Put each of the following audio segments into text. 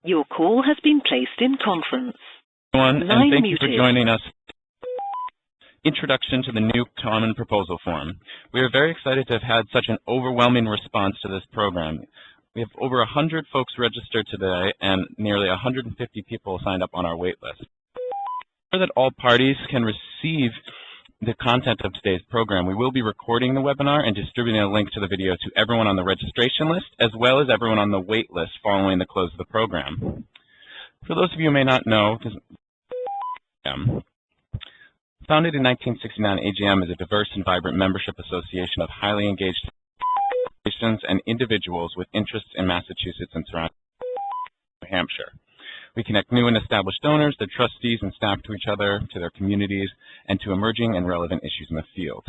Your call has been placed in conference. Everyone, and thank you for muted. joining us. Introduction to the new Common Proposal Form. We are very excited to have had such an overwhelming response to this program. We have over 100 folks registered today and nearly 150 people signed up on our wait list. So that all parties can receive the content of today's program, we will be recording the webinar and distributing a link to the video to everyone on the registration list, as well as everyone on the wait list following the close of the program. For those of you who may not know, founded in 1969, AGM is a diverse and vibrant membership association of highly engaged organizations and individuals with interests in Massachusetts and surrounding New Hampshire. We connect new and established donors, their trustees, and staff to each other, to their communities, and to emerging and relevant issues in the field.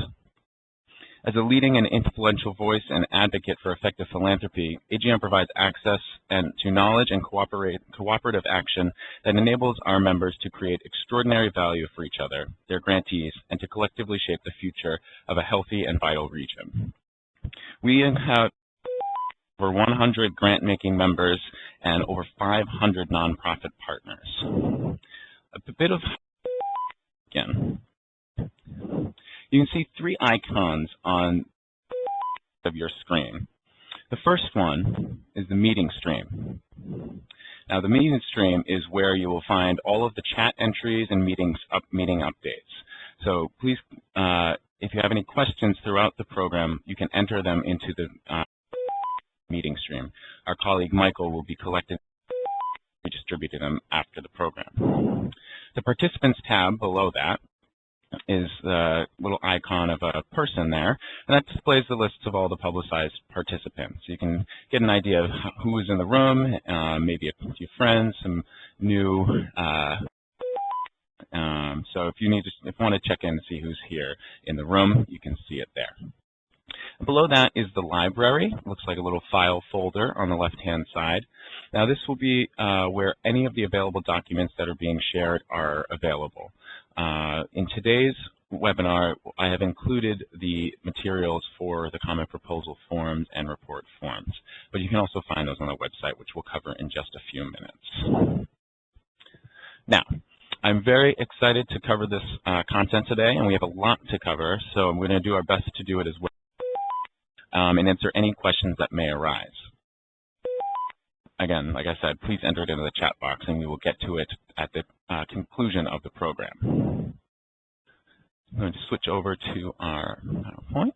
As a leading and influential voice and advocate for effective philanthropy, AGM provides access to knowledge and cooperative action that enables our members to create extraordinary value for each other, their grantees, and to collectively shape the future of a healthy and vital region. We have over 100 grant-making members and over 500 nonprofit partners. A bit of, again, you can see three icons on your screen. The first one is the meeting stream. Now, the meeting stream is where you will find all of the chat entries and meeting updates. So please, if you have any questions throughout the program, you can enter them into the meeting stream. Our colleague Michael will be collecting and distributing them after the program. The participants tab below that is the little icon of a person there, and that displays the lists of all the publicized participants. You can get an idea of who is in the room, maybe a few friends, some new. So if you want to check in and see who's here in the room, you can see it there. Below that is the library. It looks like a little file folder on the left-hand side. Now this will be where any of the available documents that are being shared are available. In today's webinar, I have included the materials for the Common Proposal Forms and Report Forms, but you can also find those on the website, which we'll cover in just a few minutes. Now, I'm very excited to cover this content today, and we have a lot to cover, so I'm going to do our best to do it as well. And answer any questions that may arise. Again, like I said, please enter it into the chat box and we will get to it at the conclusion of the program. I'm going to switch over to our PowerPoint.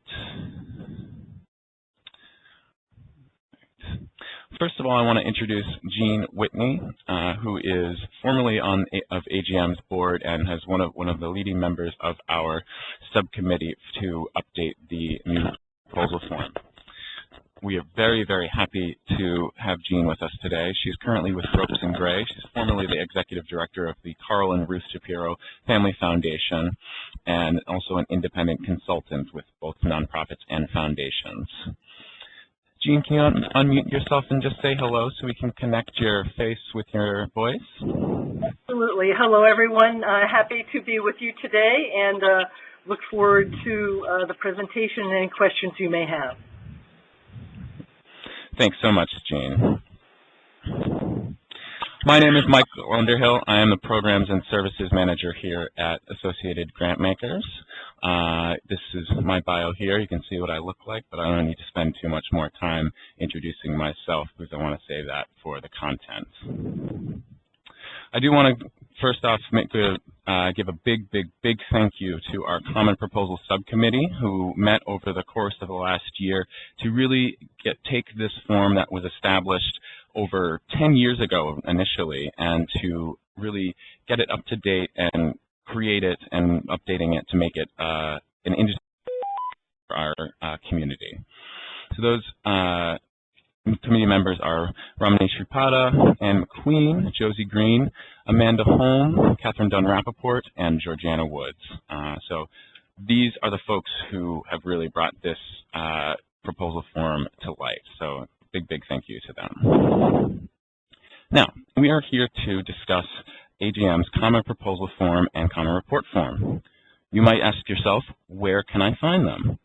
First of all, I want to introduce Jean Whitney, who is formerly of AGM's board and has one of the leading members of our subcommittee to update the new proposal form. We are very, very happy to have Jean with us today. She's currently with Ropes and Gray. She's formerly the executive director of the Carl and Ruth Shapiro Family Foundation and also an independent consultant with both nonprofits and foundations. Jean, can you unmute yourself and just say hello so we can connect your face with your voice? Absolutely. Hello, everyone. Happy to be with you today and look forward to the presentation and any questions you may have. Thanks so much, Jean. My name is Mike Underhill. I am the Programs and Services Manager here at Associated Grantmakers. This is my bio here. You can see what I look like, but I don't need to spend too much more time introducing myself because I want to save that for the content. I do want to first off give a big thank you to our Common Proposal Subcommittee who met over the course of the last year to really take this form that was established over 10 years ago initially and to really get it up to date and create it and updating it to make it an industry for our community. So those committee members are Ramani Sripada, Ann McQueen, Josie Green, Amanda Holm, Catherine Dunn-Rappaport, and Georgiana Woods. So these are the folks who have really brought this proposal form to light. So big thank you to them. Now, we are here to discuss AGM's Common Proposal Form and Common Report Form. You might ask yourself, where can I find them?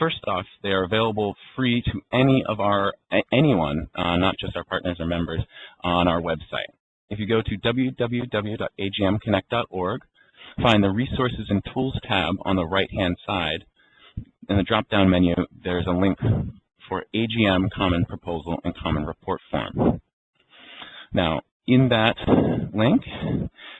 First off, they are available free to anyone, not just our partners or members, on our website. If you go to www.agmconnect.org, find the Resources and Tools tab on the right-hand side. In the drop-down menu, there's a link for AGM Common Proposal and Common Report Form. Now, in that link,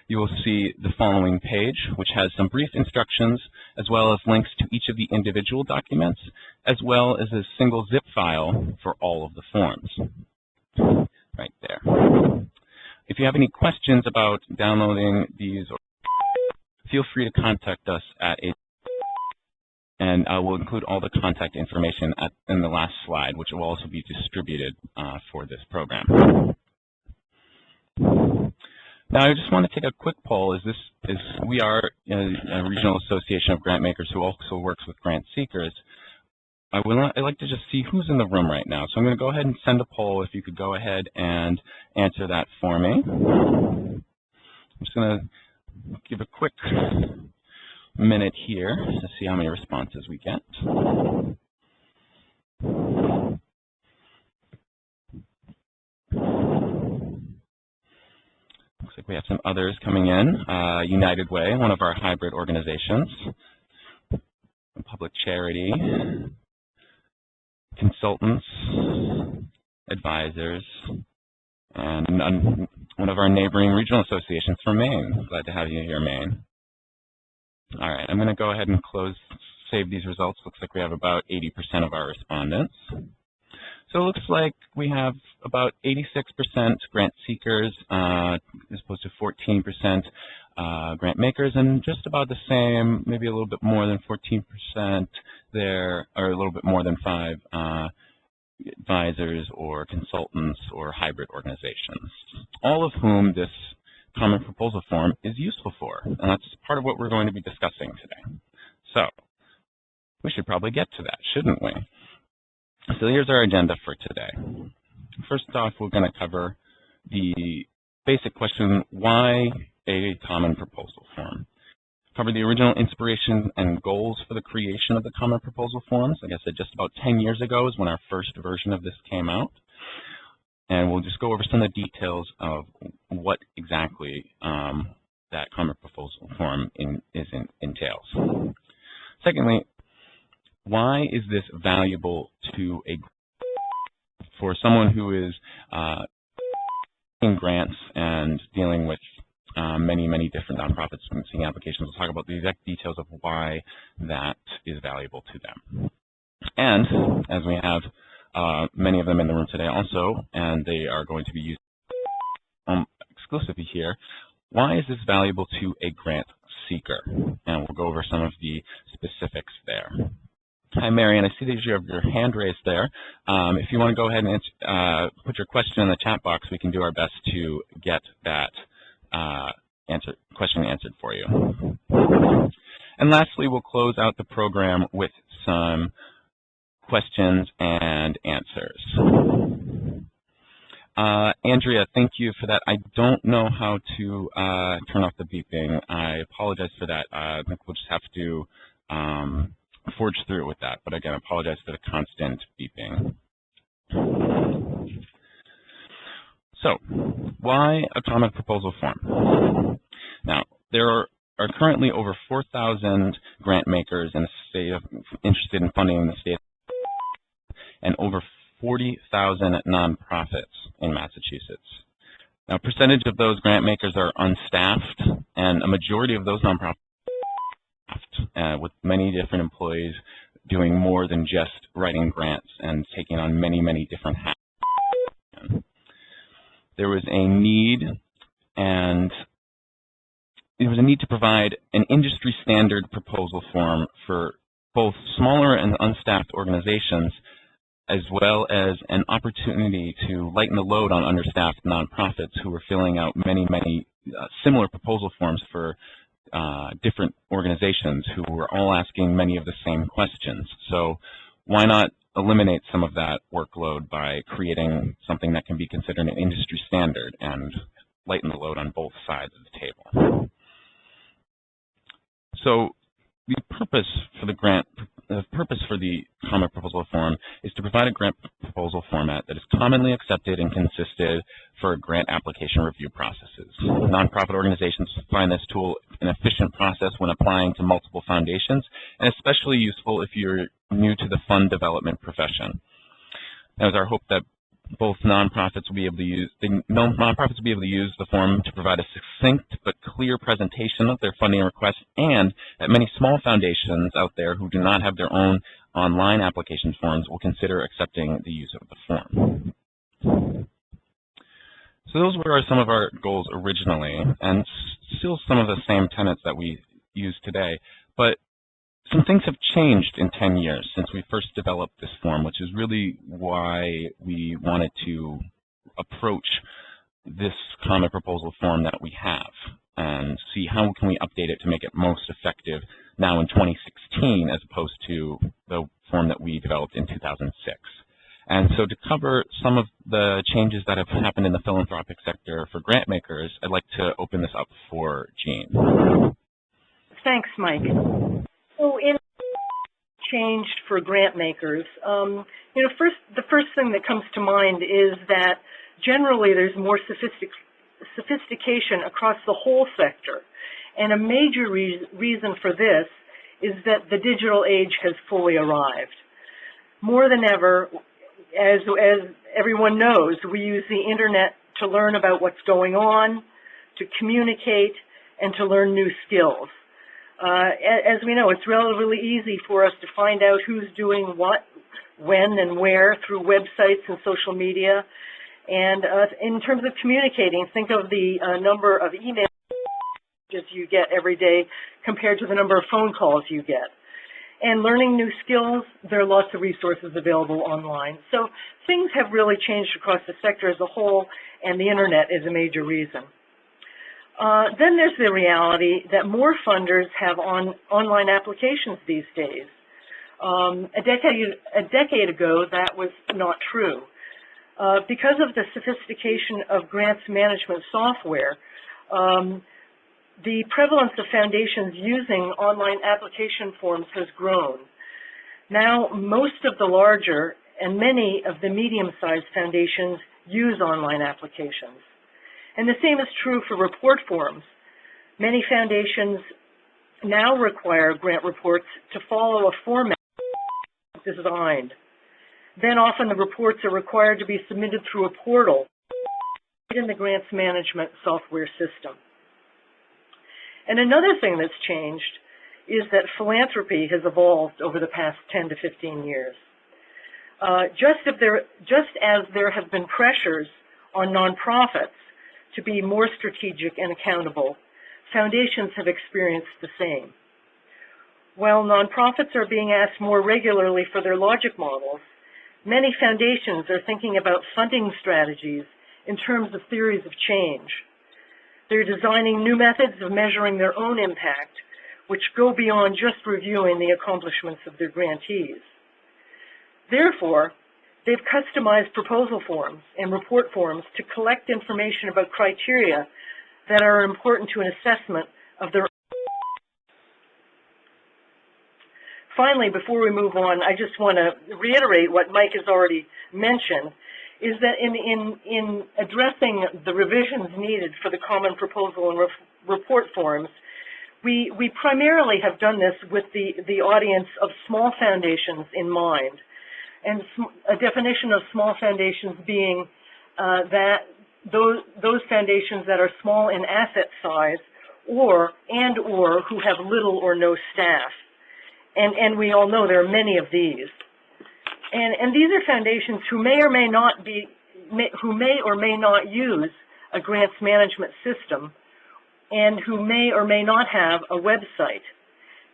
you will see the following page, which has some brief instructions, as well as links to each of the individual documents, as well as a single zip file for all of the forms. Right there. If you have any questions about downloading these, feel free to contact us at AGM, and we'll include all the contact information in the last slide, which will also be distributed for this program. Now, I just want to take a quick poll. We are a regional association of grant makers who also works with grant seekers. I'd like to just see who's in the room right now. So I'm going to go ahead and send a poll. If you could go ahead and answer that for me. I'm just going to give a quick minute here to see how many responses we get. Looks like we have some others coming in. United Way, one of our hybrid organizations. Public charity. Consultants. Advisors. And one of our neighboring regional associations from Maine. Glad to have you here, Maine. All right, I'm going to go ahead and save these results. Looks like we have about 80% of our respondents. So it looks like we have about 86% grant seekers as opposed to 14% grant makers, and just about the same, maybe a little bit more than 14% there, or a little bit more than 5 advisors or consultants or hybrid organizations, all of whom this common proposal form is useful for, and that's part of what we're going to be discussing today. So we should probably get to that, shouldn't we? So here's our agenda for today. First off, we're going to cover the basic question, why a common proposal form? Cover the original inspiration and goals for the creation of the common proposal forms. Like I said, just about 10 years ago is when our first version of this came out. And we'll just go over some of the details of what exactly that common proposal form entails. Secondly, why is this valuable to for someone who is in grants and dealing with many different nonprofits and seeing applications? We'll talk about the exact details of why that is valuable to them. And as we have many of them in the room today also, and they are going to be used exclusively here, why is this valuable to a grant seeker? And we'll go over some of the specifics there. Hi, Marianne. I see that you have your hand raised there. If you want to go ahead and put your question in the chat box, we can do our best to get that question answered for you. And lastly, we'll close out the program with some questions and answers. Andrea, thank you for that. I don't know how to turn off the beeping. I apologize for that. I think we'll just have to forge through with that. But again, I apologize for the constant beeping. So, why a common proposal form? Now, there are currently over 4,000 grant makers in the state interested in funding in the state, and over 40,000 nonprofits in Massachusetts. Now, a percentage of those grant makers are unstaffed, and a majority of those nonprofits are staffed, with many different employees doing more than just writing grants and taking on many different hats. There was a need, and there was a need to provide an industry standard proposal form for both smaller and unstaffed organizations, as well as an opportunity to lighten the load on understaffed nonprofits who were filling out many similar proposal forms for different organizations who were all asking many of the same questions. So why not eliminate some of that workload by creating something that can be considered an industry standard and lighten the load on both sides of the table? So the purpose for the common proposal form is to provide a grant proposal format that is commonly accepted and consistent for grant application review processes. Nonprofit organizations find this tool an efficient process when applying to multiple foundations, and especially useful if you're new to the fund development profession. It is our hope that both nonprofits will be able to use the form to provide a succinct but clear presentation of their funding requests, and that many small foundations out there who do not have their own online application forms will consider accepting the use of the form. So those were some of our goals originally, and still some of the same tenets that we use today. But some things have changed in 10 years since we first developed this form, which is really why we wanted to approach this common proposal form that we have and see how can we update it to make it most effective now in 2016 as opposed to the form that we developed in 2006. And so to cover some of the changes that have happened in the philanthropic sector for grant makers, I'd like to open this up for Jean. Thanks, Mike. So in changed for grant makers, the first thing that comes to mind is that generally there's more sophistication across the whole sector. And a major reason for this is that the digital age has fully arrived. More than ever, as everyone knows, we use the internet to learn about what's going on, to communicate, and to learn new skills. As we know, it's relatively easy for us to find out who's doing what, when, and where through websites and social media. And in terms of communicating, think of the number of emails you get every day compared to the number of phone calls you get. And learning new skills, there are lots of resources available online. So things have really changed across the sector as a whole, and the internet is a major reason. Then there's the reality that more funders have online applications these days. A decade ago, that was not true. Because of the sophistication of grants management software, the prevalence of foundations using online application forms has grown. Now, most of the larger and many of the medium-sized foundations use online applications. And the same is true for report forms. Many foundations now require grant reports to follow a format designed. Then often the reports are required to be submitted through a portal in the grants management software system. And another thing that's changed is that philanthropy has evolved over the past 10 to 15 years. Just as there have been pressures on nonprofits to be more strategic and accountable, foundations have experienced the same. While nonprofits are being asked more regularly for their logic models, many foundations are thinking about funding strategies in terms of theories of change. They're designing new methods of measuring their own impact, which go beyond just reviewing the accomplishments of their grantees. Therefore, they've customized proposal forms and report forms to collect information about criteria that are important to an assessment of their. Finally, before we move on, I just want to reiterate what Mike has already mentioned, is that in addressing the revisions needed for the common proposal and report forms, we primarily have done this with the audience of small foundations in mind. And a definition of small foundations being that those foundations that are small in asset size or who have little or no staff. And we all know there are many of these. And these are foundations who may or may not use a grants management system and who may or may not have a website.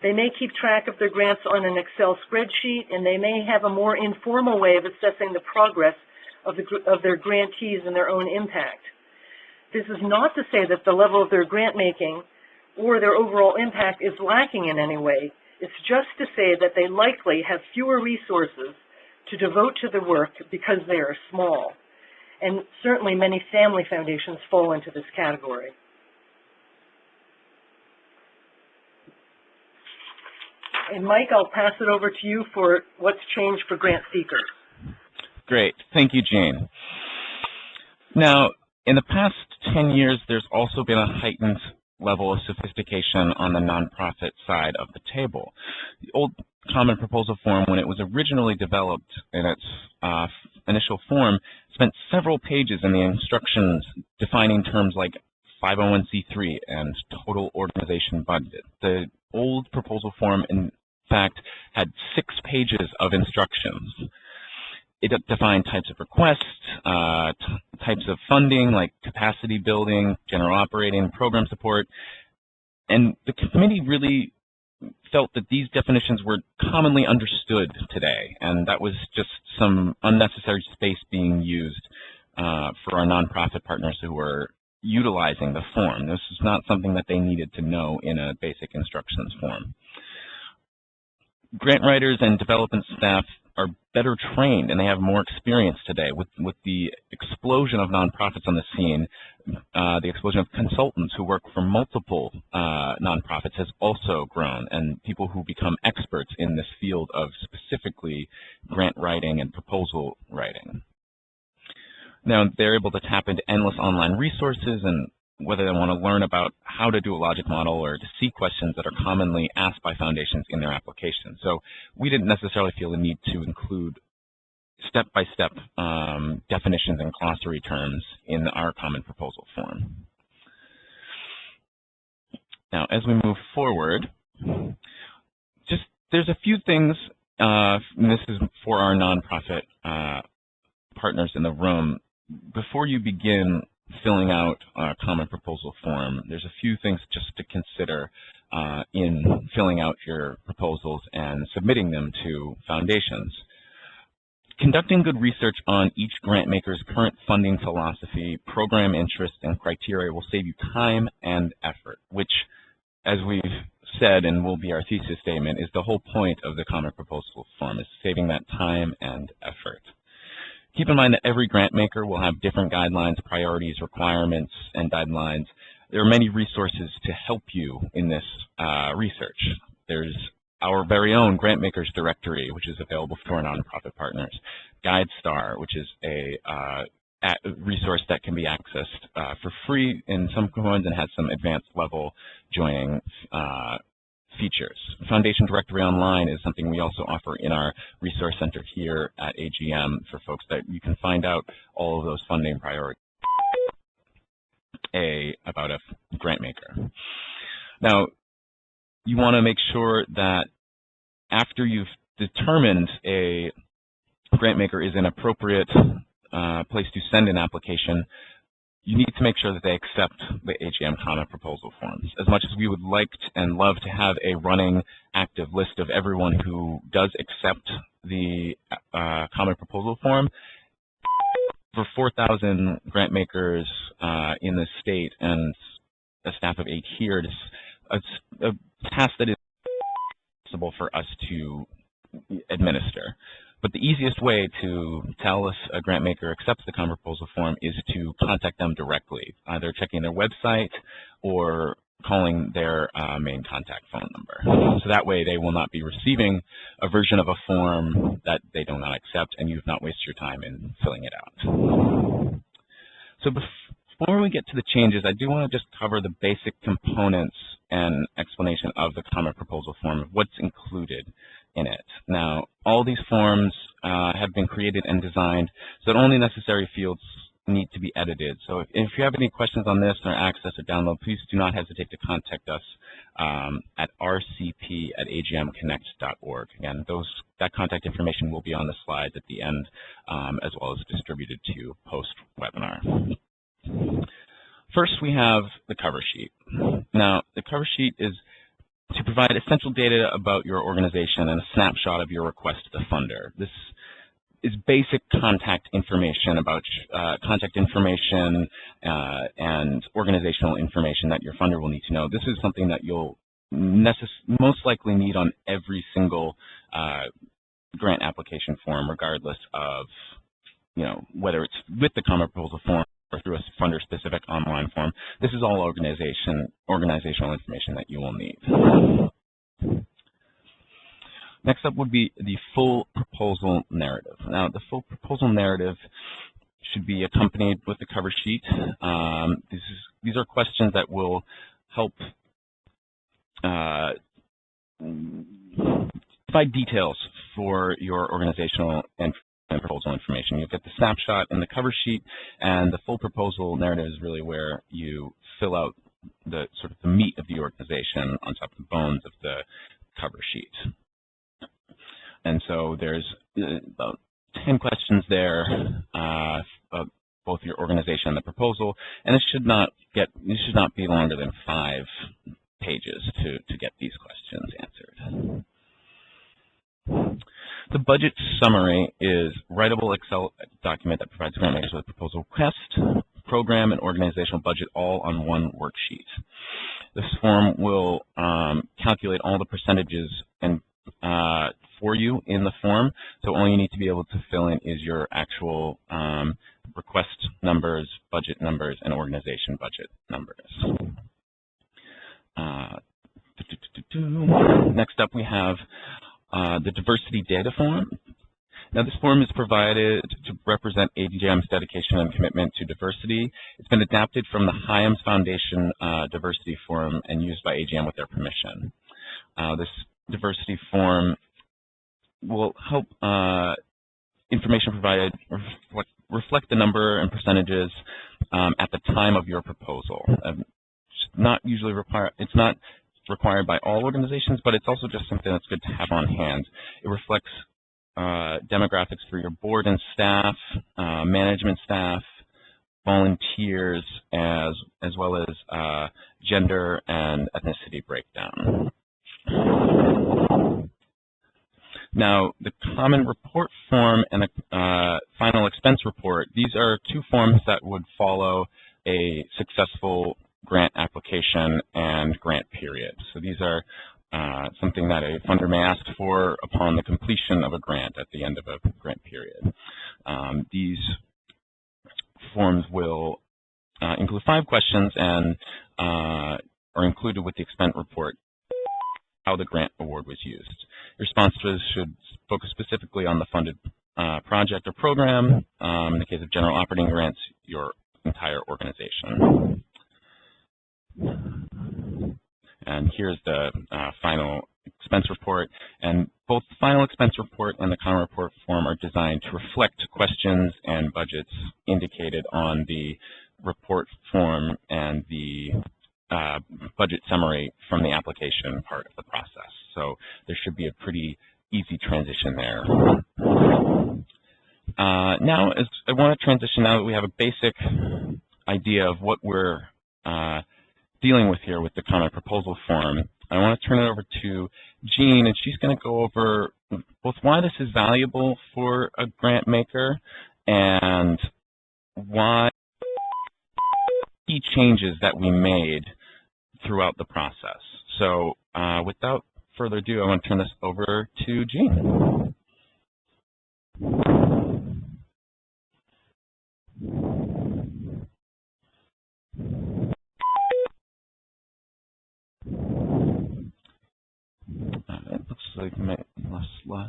They may keep track of their grants on an Excel spreadsheet, and they may have a more informal way of assessing the progress of their grantees and their own impact. This is not to say that the level of their grant making or their overall impact is lacking in any way. It's just to say that they likely have fewer resources to devote to the work because they are small. And certainly many family foundations fall into this category. And Mike, I'll pass it over to you for what's changed for grant seekers. Great. Thank you, Jean. Now, In the past 10 years, there's also been a heightened level of sophistication on the nonprofit side of the table. The old Common Proposal Form, when it was originally developed in its initial form, spent several pages in the instructions defining terms like 501c3 and total organization budget. The old proposal form, in fact, had 6 pages of instructions. It defined types of requests, types of funding like capacity building, general operating, program support, and the committee really felt that these definitions were commonly understood today, and that was just some unnecessary space being used for our nonprofit partners who were utilizing the form. This is not something that they needed to know in a basic instructions form. Grant writers and development staff are better trained and they have more experience today. With the explosion of nonprofits on the scene, the explosion of consultants who work for multiple nonprofits has also grown, and people who become experts in this field of specifically grant writing and proposal writing. Now, they're able to tap into endless online resources, and whether they want to learn about how to do a logic model or to see questions that are commonly asked by foundations in their application. So we didn't necessarily feel the need to include step-by-step definitions and glossary terms in our common proposal form. Now, as we move forward, there's a few things, and this is for our nonprofit partners in the room. Before you begin filling out a common proposal form, there's a few things just to consider in filling out your proposals and submitting them to foundations. Conducting good research on each grant maker's current funding philosophy, program interest, and criteria will save you time and effort, which, as we've said and will be our thesis statement, is the whole point of the common proposal form, is saving that time and effort. Keep in mind that every grant maker will have different guidelines, priorities, requirements, and deadlines. There are many resources to help you in this research. There's our very own Grant Makers Directory, which is available for our nonprofit partners. GuideStar, which is a resource that can be accessed for free in some coins and has some advanced level joining features. Foundation Directory Online is something we also offer in our resource center here at AGM for folks that you can find out all of those funding priorities about a grant maker. Now, you want to make sure that after you've determined a grant maker is an appropriate place to send an application, you need to make sure that they accept the AGM common proposal forms. As much as we would like and love to have a running active list of everyone who does accept the common proposal form, for 4,000 grant makers in the state and a staff of 8 here, it's a task that is possible for us to administer. But the easiest way to tell if a grant maker accepts the common proposal form is to contact them directly, either checking their website or calling their main contact phone number. So that way they will not be receiving a version of a form that they do not accept, and you've not wasted your time in filling it out. So before we get to the changes, I do want to just cover the basic components and explanation of the common proposal form, of what's included in it. Now, all these forms have been created and designed so that only necessary fields need to be edited. So if you have any questions on this or access or download, please do not hesitate to contact us at rcp@agmconnect.org. Again, that contact information will be on the slides at the end, as well as distributed to you post-webinar. First, we have the cover sheet. Now, the cover sheet is to provide essential data about your organization and a snapshot of your request to the funder. This is basic contact information about contact information and organizational information that your funder will need to know. This is something that you'll most likely need on every single grant application form, regardless of whether it's with the common proposal form or through a funder-specific online form. This is all organizational information that you will need. Next up would be the full proposal narrative. Now, the full proposal narrative should be accompanied with the cover sheet. These are questions that will help provide details for your organizational and proposal information. You'll get the snapshot in the cover sheet, and the full proposal narrative is really where you fill out the sort of the meat of the organization on top of the bones of the cover sheet. And so there's about 10 questions there, both your organization and the proposal, and it should not be longer than 5 pages to get these questions answered. The budget summary is a writable Excel document that provides grant makers with proposal request, program, and organizational budget all on one worksheet. This form will calculate all the percentages and for you in the form, so all you need to be able to fill in is your actual request numbers, budget numbers, and organization budget numbers. Next up, we have the diversity data form. Now, this form is provided to represent AGM's dedication and commitment to diversity. It's been adapted from the Hyams Foundation diversity form and used by AGM with their permission. This diversity form will help information provided reflect the number and percentages at the time of your proposal. It's not required by all organizations, but it's also just something that's good to have on hand. It reflects demographics for your board and staff, management staff, volunteers, as well as gender and ethnicity breakdown. Now, the common report form and the final expense report, these are 2 forms that would follow a successful grant application and grant period. So these are something that a funder may ask for upon the completion of a grant at the end of a grant period. These forms will include 5 questions and are included with the expense report, how the grant award was used. Your responses should focus specifically on the funded project or program. In the case of general operating grants, your entire organization. And here's the final expense report. And both the final expense report and the common report form are designed to reflect questions and budgets indicated on the report form and the budget summary from the application part of the process. So there should be a pretty easy transition there. Now, I want to transition now that we have a basic idea of what we're dealing with here with the common proposal form. I want to turn it over to Jean, and she's going to go over both why this is valuable for a grant maker and why key changes that we made throughout the process. So without further ado, I want to turn this over to Jean. It looks like let's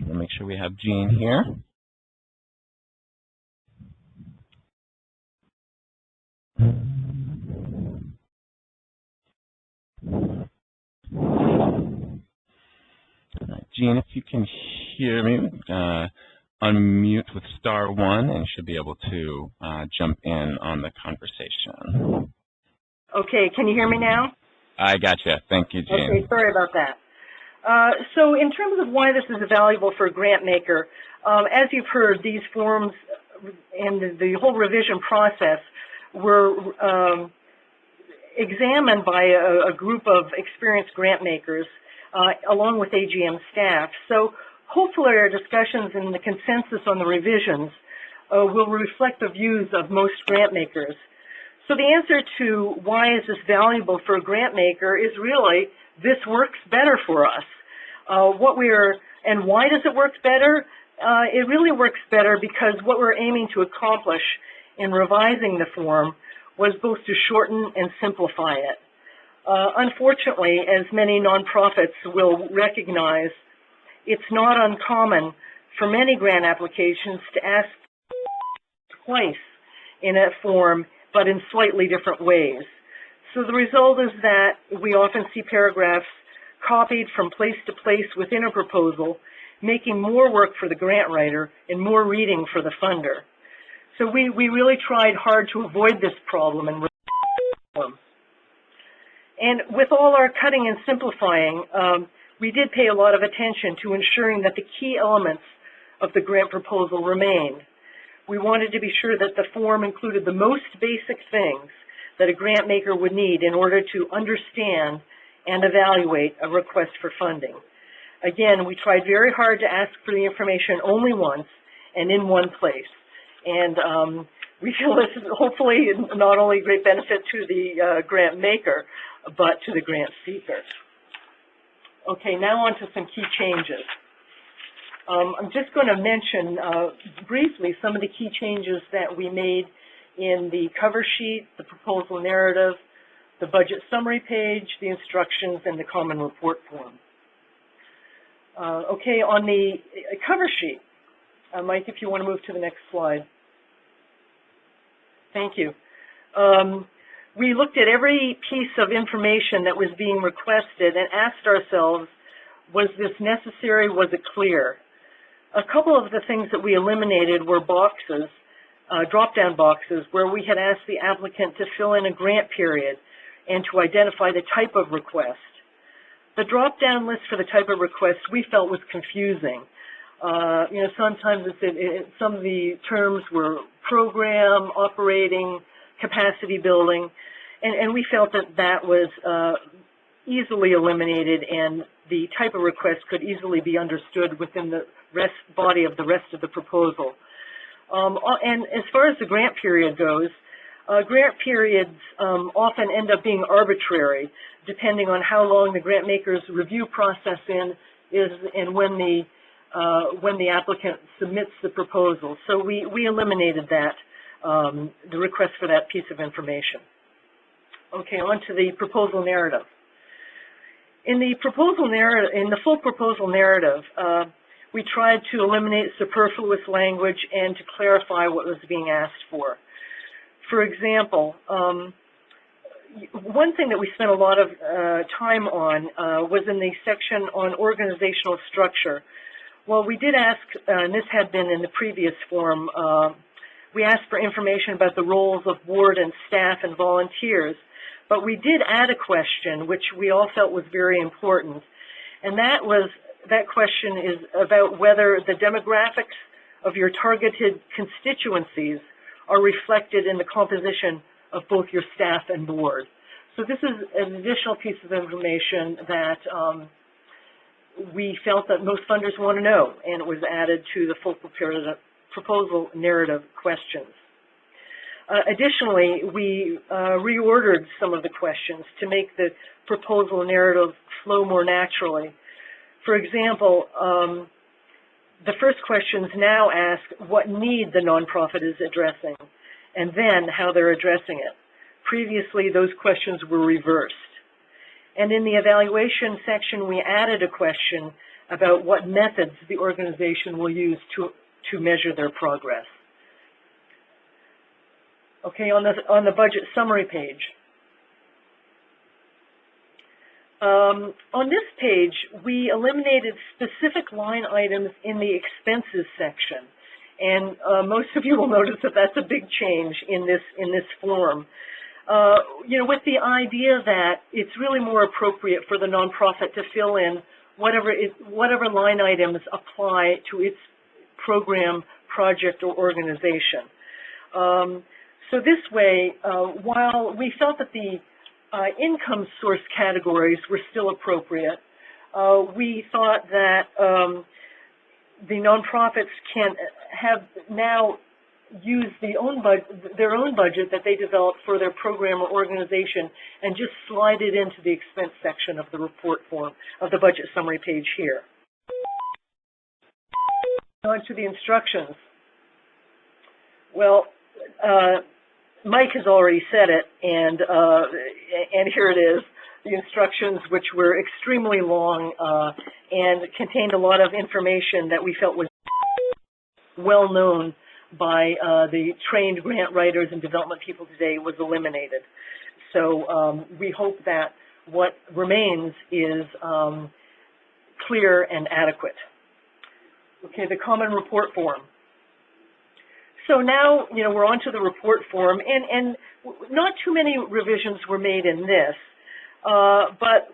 make sure we have Jean here. Jean, if you can hear me, unmute with *1 and you should be able to jump in on the conversation. Okay, can you hear me now? I gotcha. Thank you, Jean. Okay, sorry about that. So in terms of why this is valuable for a grant maker, as you've heard, these forms and the whole revision process were examined by a group of experienced grant makers along with AGM staff. So hopefully our discussions and the consensus on the revisions will reflect the views of most grant makers. So the answer to why is this valuable for a grant maker is really this works better for us. And why does it work better? It really works better because what we're aiming to accomplish in revising the form was both to shorten and simplify it. Unfortunately, as many nonprofits will recognize, it's not uncommon for many grant applications to ask twice in a form, but in slightly different ways. So the result is that we often see paragraphs copied from place to place within a proposal, making more work for the grant writer and more reading for the funder. So we really tried hard to avoid this problem and reform. And with all our cutting and simplifying, we did pay a lot of attention to ensuring that the key elements of the grant proposal remained. We wanted to be sure that the form included the most basic things that a grant maker would need in order to understand and evaluate a request for funding. Again, we tried very hard to ask for the information only once and in one place. And we feel this is hopefully not only a great benefit to the grant maker, but to the grant seeker. Okay, now on to some key changes. I'm just going to mention briefly some of the key changes that we made in the cover sheet, the proposal narrative, the budget summary page, the instructions, and the common report form. Okay, on the cover sheet, Mike, if you want to move to the next slide. Thank you. We looked at every piece of information that was being requested and asked ourselves, was this necessary, was it clear? A couple of the things that we eliminated were boxes, drop-down boxes, where we had asked the applicant to fill in a grant period and to identify the type of request. The drop-down list for the type of request we felt was confusing. You know, sometimes some of the terms were program, operating, capacity building, and we felt that that was easily eliminated and the type of request could easily be understood within the body of the rest of the proposal. And as far as the grant period goes, grant periods often end up being arbitrary, depending on how long the grant maker's review process is and when the applicant submits the proposal. So we eliminated that, the request for that piece of information. Okay, on to the proposal narrative. In the full proposal narrative, we tried to eliminate superfluous language and to clarify what was being asked for. For example, one thing that we spent a lot of time on was in the section on organizational structure. Well, we did ask, and this had been in the previous form, we asked for information about the roles of board and staff and volunteers, but we did add a question which we all felt was very important, and that question is about whether the demographics of your targeted constituencies are reflected in the composition of both your staff and board. So this is an additional piece of information that we felt that most funders want to know, and it was added to the full proposal narrative questions. Additionally, we reordered some of the questions to make the proposal narrative flow more naturally. For example, the first questions now ask what need the nonprofit is addressing, and then how they're addressing it. Previously, those questions were reversed. And in the evaluation section, we added a question about what methods the organization will use to measure their progress. Okay, on the budget summary page. On this page, we eliminated specific line items in the expenses section, and most of you will notice that that's a big change in this form. You know, with the idea that it's really more appropriate for the nonprofit to fill in whatever line items apply to its program, project, or organization. So this way, while we felt that the income source categories were still appropriate, we thought that the nonprofits can have now use their own budget that they develop for their program or organization and just slide it into the expense section of the report form of the budget summary page here. On to the instructions. Well, Mike has already said it, and here it is, the instructions, which were extremely long and contained a lot of information that we felt was well known by the trained grant writers and development people today was eliminated. So we hope that what remains is clear and adequate. Okay, the common report form. So now, we're on to the report form, and not too many revisions were made in this, but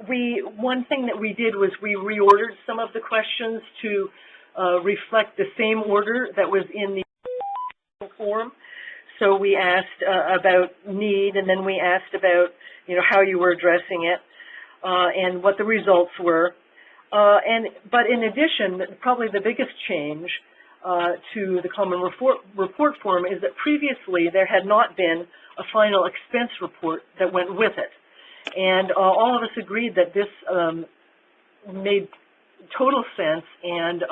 one thing that we did was we reordered some of the questions to reflect the same order that was in the form. So we asked about need, and then we asked about, how you were addressing it, and what the results were. But in addition, probably the biggest change to the common report form is that previously there had not been a final expense report that went with it. And all of us agreed that this made total sense, and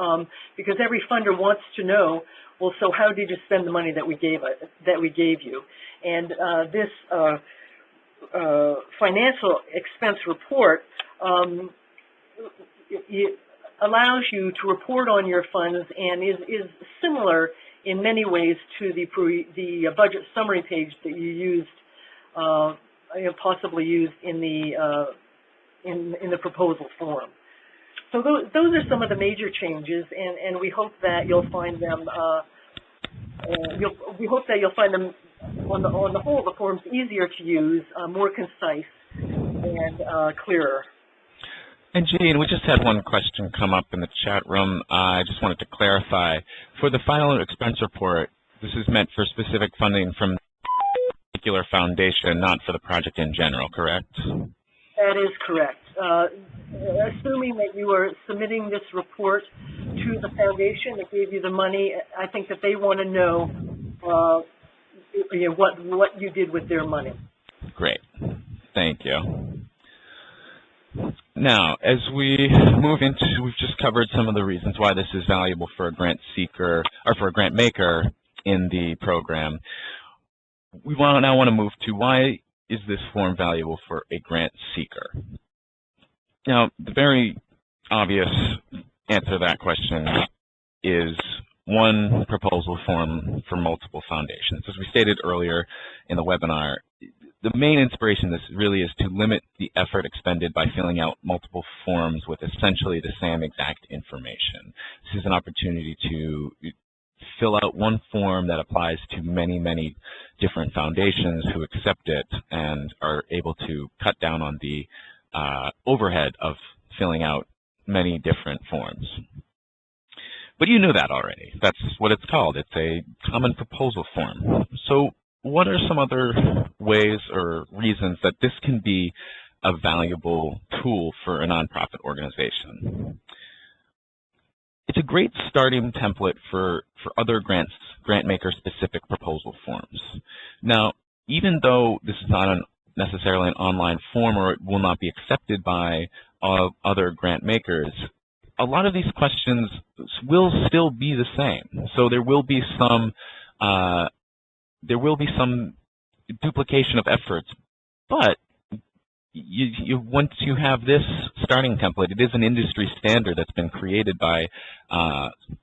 because every funder wants to know, well, so how did you spend the money that we gave you? And this financial expense report it allows you to report on your funds and is similar in many ways to the budget summary page that you used, possibly used in the proposal form. So those are some of the major changes, and we hope that you'll find them. We hope that you'll find them on the whole, the form's easier to use, more concise, and clearer. And Jean, we just had one question come up in the chat room. I just wanted to clarify. For the final expense report, this is meant for specific funding from a particular foundation, not for the project in general, correct? That is correct. Assuming that you are submitting this report to the foundation that gave you the money, I think that they want to know what you did with their money. Great. Thank you. Now, as we move into, we've just covered some of the reasons why this is valuable for a grant seeker or for a grant maker in the program. We now want to move to why is this form valuable for a grant seeker? Now, the very obvious answer to that question is one proposal form for multiple foundations. As we stated earlier in the webinar, the main inspiration this really is to limit the effort expended by filling out multiple forms with essentially the same exact information. This is an opportunity to fill out one form that applies to many, many different foundations who accept it and are able to cut down on the overhead of filling out many different forms. But you knew that already. That's what it's called. It's a common proposal form. So what are some other ways or reasons that this can be a valuable tool for a nonprofit organization? It's a great starting template for other grant maker specific proposal forms. Now, even though this is not necessarily an online form or it will not be accepted by other grant makers, a lot of these questions will still be the same. So there will be some duplication of efforts, but once you have this starting template, it is an industry standard that's been created by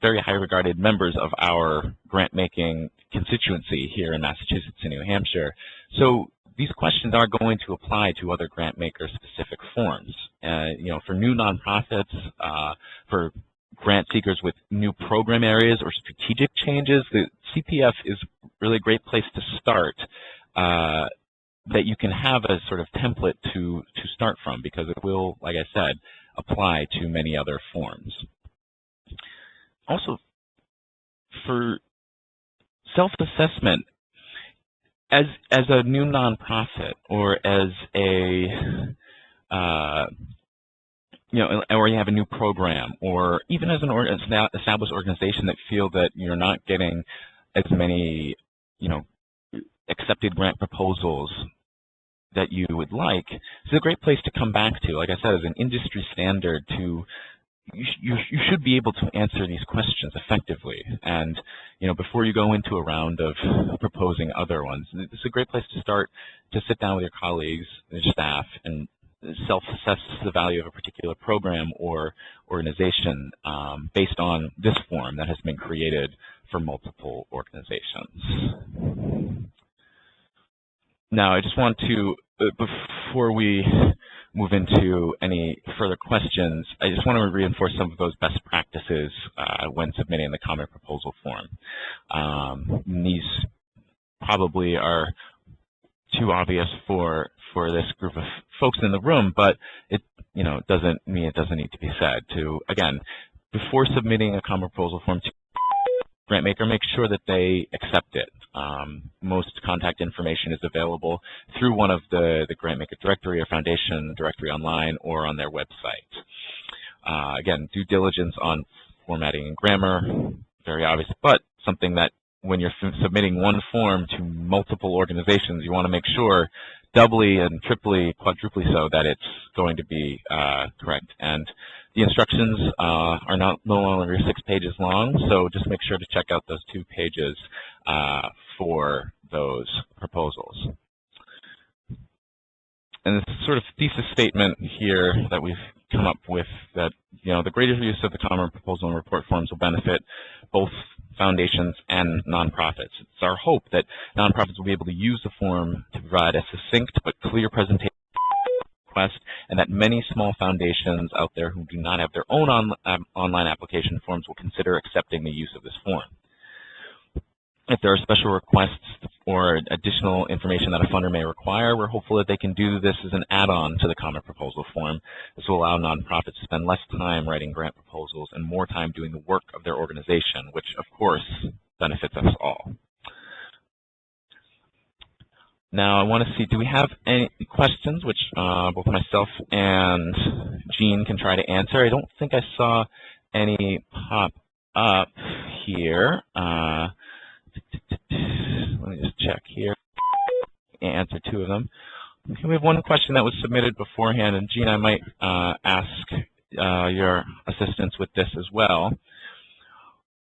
very high regarded members of our grant making constituency here in Massachusetts and New Hampshire. So these questions are going to apply to other grant maker specific forms. For new nonprofits, for grant seekers with new program areas or strategic changes, the CPF is really a great place to start that you can have a sort of template to start from, because it will, like I said, apply to many other forms. Also, for self-assessment, as a new nonprofit or as a or you have a new program, or even as an established organization that feel that you're not getting as many, accepted grant proposals that you would like, it's a great place to come back to. Like I said, as an industry standard, you should be able to answer these questions effectively. And, before you go into a round of proposing other ones, it's a great place to start, to sit down with your colleagues, your staff, and self-assess the value of a particular program or organization based on this form that has been created for multiple organizations. Now, I just want to, before we move into any further questions, I just want to reinforce some of those best practices when submitting the comment proposal form. These probably are too obvious for this group of folks in the room, but it doesn't mean it doesn't need to be said. Again, before submitting a comment proposal form to grantmaker, make sure that they accept it. Most contact information is available through one of the grantmaker directory or foundation directory online or on their website. Again, due diligence on formatting and grammar, very obvious, but something that when you're submitting one form to multiple organizations, you want to make sure doubly and triply, quadruply so that it's going to be correct. And the instructions are no longer 6 pages long, so just make sure to check out those 2 pages for those proposals. And this sort of thesis statement here that we've come up with, that the greater use of the comment proposal and report forms will benefit both foundations and nonprofits. It's our hope that nonprofits will be able to use the form to provide a succinct but clear presentation request, and that many small foundations out there who do not have their own online application forms will consider accepting the use of this form. If there are special requests or additional information that a funder may require, we're hopeful that they can do this as an add-on to the comment proposal form. This will allow nonprofits to spend less time writing grant proposals and more time doing the work of their organization, which of course benefits us all. Now I want to see, do we have any questions which both myself and Jean can try to answer? I don't think I saw any pop up here. Let me just check here and answer 2 of them. Okay, we have one question that was submitted beforehand, and Jean, I might ask your assistance with this as well.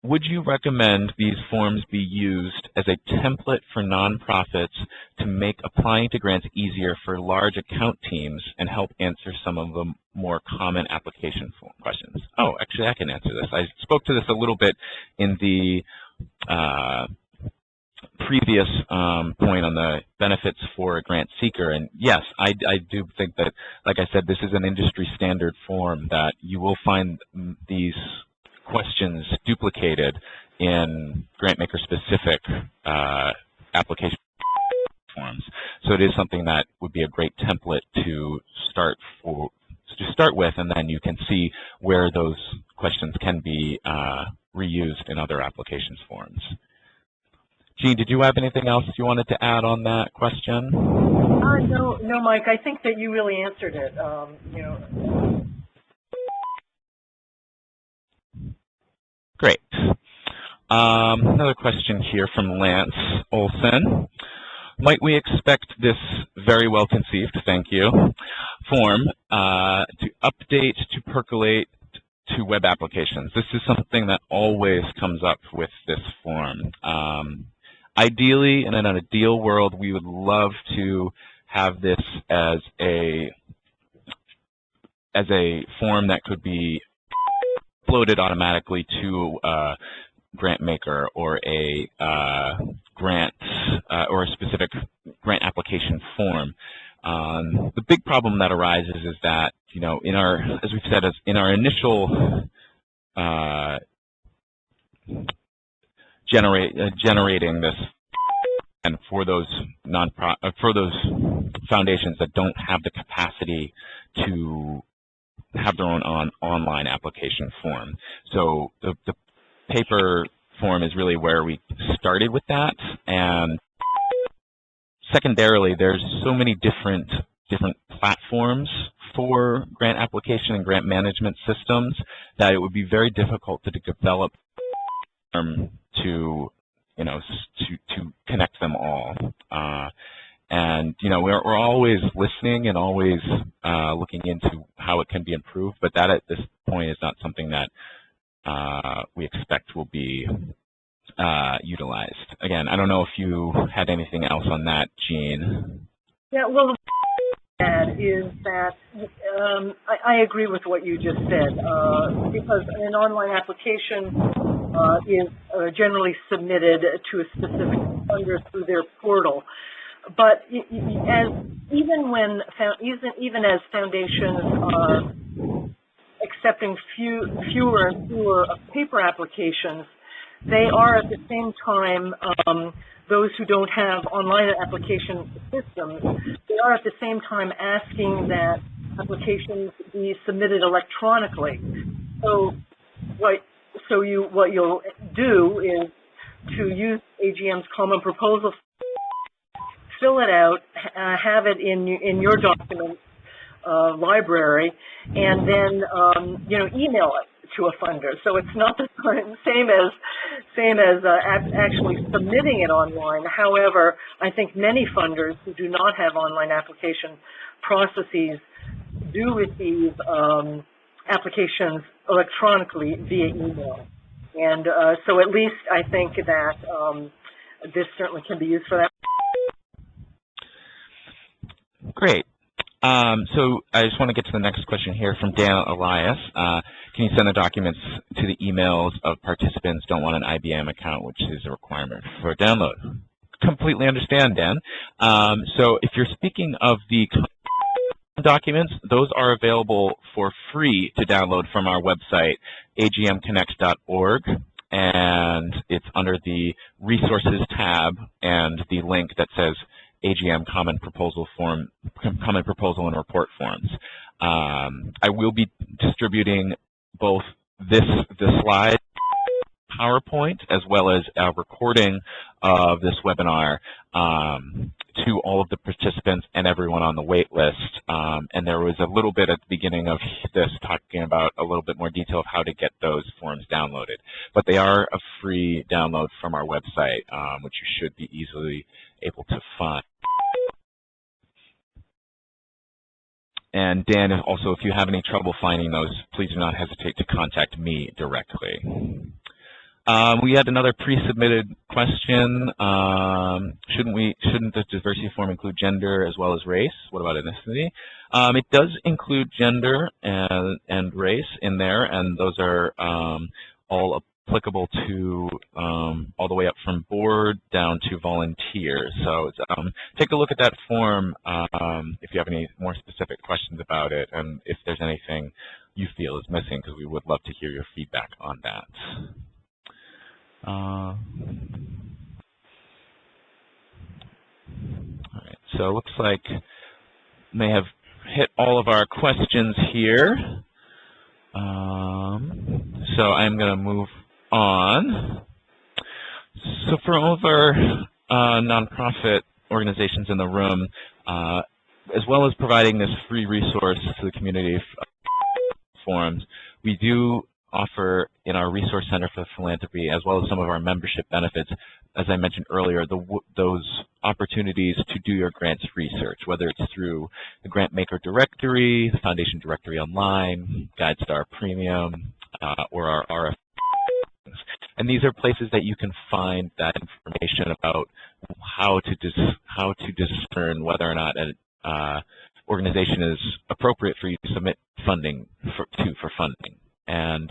Would you recommend these forms be used as a template for nonprofits to make applying to grants easier for large account teams and help answer some of the more common application form questions? Oh, actually, I can answer this. I spoke to this a little bit in the previous point on the benefits for a grant seeker, and yes, I do think that, like I said, this is an industry standard form that you will find these questions duplicated in grantmaker specific application forms. So it is something that would be a great template to start with, and then you can see where those questions can be reused in other applications forms. Jean, did you have anything else you wanted to add on that question? No, Mike. I think that you really answered it. Great. Another question here from Lance Olson. Might we expect this very well conceived, thank you, form to update to percolate to web applications? This is something that always comes up with this form. Ideally, in an ideal world, we would love to have this as a form that could be uploaded automatically to a grantmaker or a grant or a specific grant application form. The big problem that arises is that, in our, as we've said, in our initial generating this, and for those foundations that don't have the capacity to have their own online application form. So the paper form is really where we started with that, and secondarily, there's so many different platforms for grant application and grant management systems that it would be very difficult to develop to connect them all. And we're always listening and always looking into how it can be improved, but that at this point is not something that we expect will be utilized. Again, I don't know if you had anything else on that, Jean. Yeah, well, the is that I agree with what you just said, because an online application is generally submitted to a specific funder through their portal. But even as foundations are accepting fewer and fewer paper applications, they are at the same time, those who don't have online application systems, they are at the same time asking that applications be submitted electronically. So what you'll do is to use AGM's common proposal, fill it out, have it in your document library, and then email it to a funder. So it's not the same as actually submitting it online. However, I think many funders who do not have online application processes do receive applications electronically via email. And so at least I think that this certainly can be used for that. Great. So I just want to get to the next question here from Dan Elias. Can you send the documents to the emails of participants who don't want an IBM account, which is a requirement for download? Completely understand, Dan. So if you're speaking of the documents, those are available for free to download from our website, agmconnects.org, and it's under the Resources tab and the link that says AGM Common Proposal and Report Forms. I will be distributing both the slide PowerPoint as well as a recording of this webinar to all of the participants and everyone on the wait list. And there was a little bit at the beginning of this talking about a little bit more detail of how to get those forms downloaded. But they are a free download from our website, which you should be easily able to find. And Dan, also, if you have any trouble finding those, please do not hesitate to contact me directly. We had another pre-submitted question. Shouldn't the diversity form include gender as well as race? What about ethnicity? It does include gender and race in there, and those are all applicable to all the way up from board down to volunteers. So take a look at that form if you have any more specific questions about it, and if there's anything you feel is missing, because we would love to hear your feedback on that. All right, so it looks like may have hit all of our questions here. So I'm going to move on. So for all of our nonprofit organizations in the room, as well as providing this free resource to the community forums, we do offer in our Resource Center for Philanthropy, as well as some of our membership benefits, as I mentioned earlier, those opportunities to do your grants research, whether it's through the grantmaker directory, the foundation directory online, GuideStar Premium, or our RF. And these are places that you can find that information about how to discern whether or not an organization is appropriate for you to submit funding for funding. And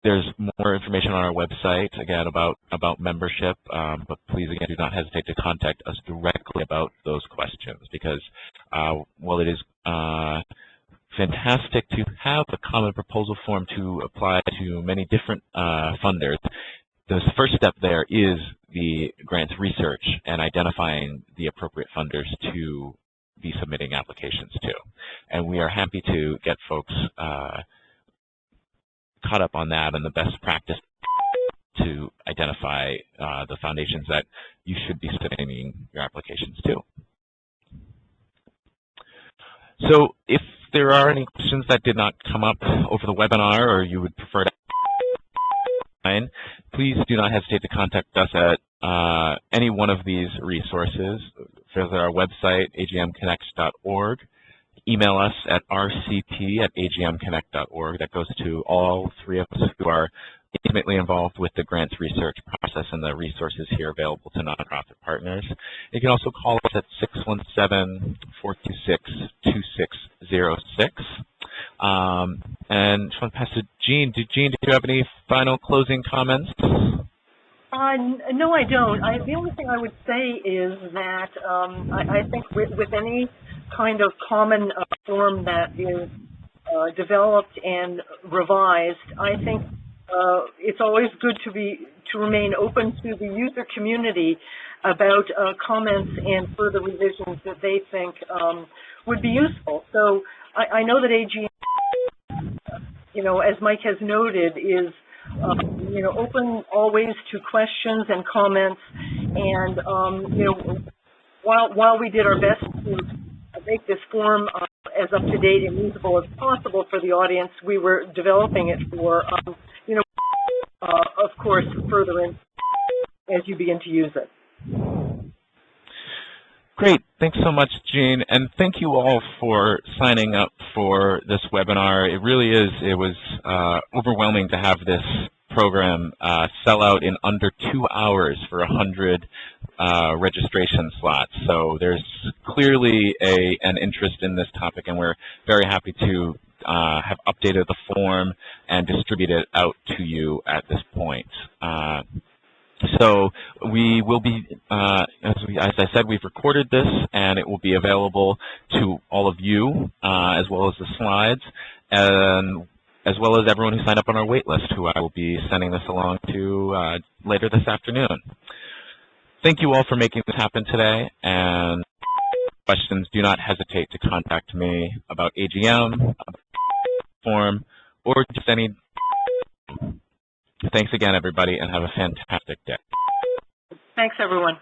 there's more information on our website again about membership, but please again do not hesitate to contact us directly about those questions, because while it is fantastic to have a common proposal form to apply to many different funders, the first step there is the grants research and identifying the appropriate funders to be submitting applications to. And we are happy to get folks caught up on that and the best practice to identify the foundations that you should be submitting your applications to. So if there are any questions that did not come up over the webinar, or you would prefer to please do not hesitate to contact us at any one of these resources. Visit our website, agmconnects.org. Email us at rcp@agmconnect.org. That goes to all three of us who are intimately involved with the grants research process and the resources here available to nonprofit partners. You can also call us at 617-426-2606. And just want to pass to Jean. Jean, did you have any final closing comments? No, I don't. The only thing I would say is that I think with any kind of common form that is developed and revised, I think it's always good to remain open to the user community about comments and further revisions that they think would be useful. So I know that AGM, as Mike has noted, is open always to questions and comments, and while we did our best to make this form as up to date and usable as possible for the audience, we were developing it for of course further in as you begin to use it. Great. Thanks so much, Jean. And thank you all for signing up for this webinar. It really is. It was overwhelming to have this program sell out in under 2 hours for 100 registration slots. So there's clearly an interest in this topic, and we're very happy to have updated the form and distribute it out to you at this point. So we will be, as I said, we've recorded this, and it will be available to all of you, as well as the slides, and as well as everyone who signed up on our wait list, who I will be sending this along to later this afternoon. Thank you all for making this happen today, and questions, do not hesitate to contact me about AGM, about the form, or just any. Thanks again, everybody, and have a fantastic day. Thanks, everyone.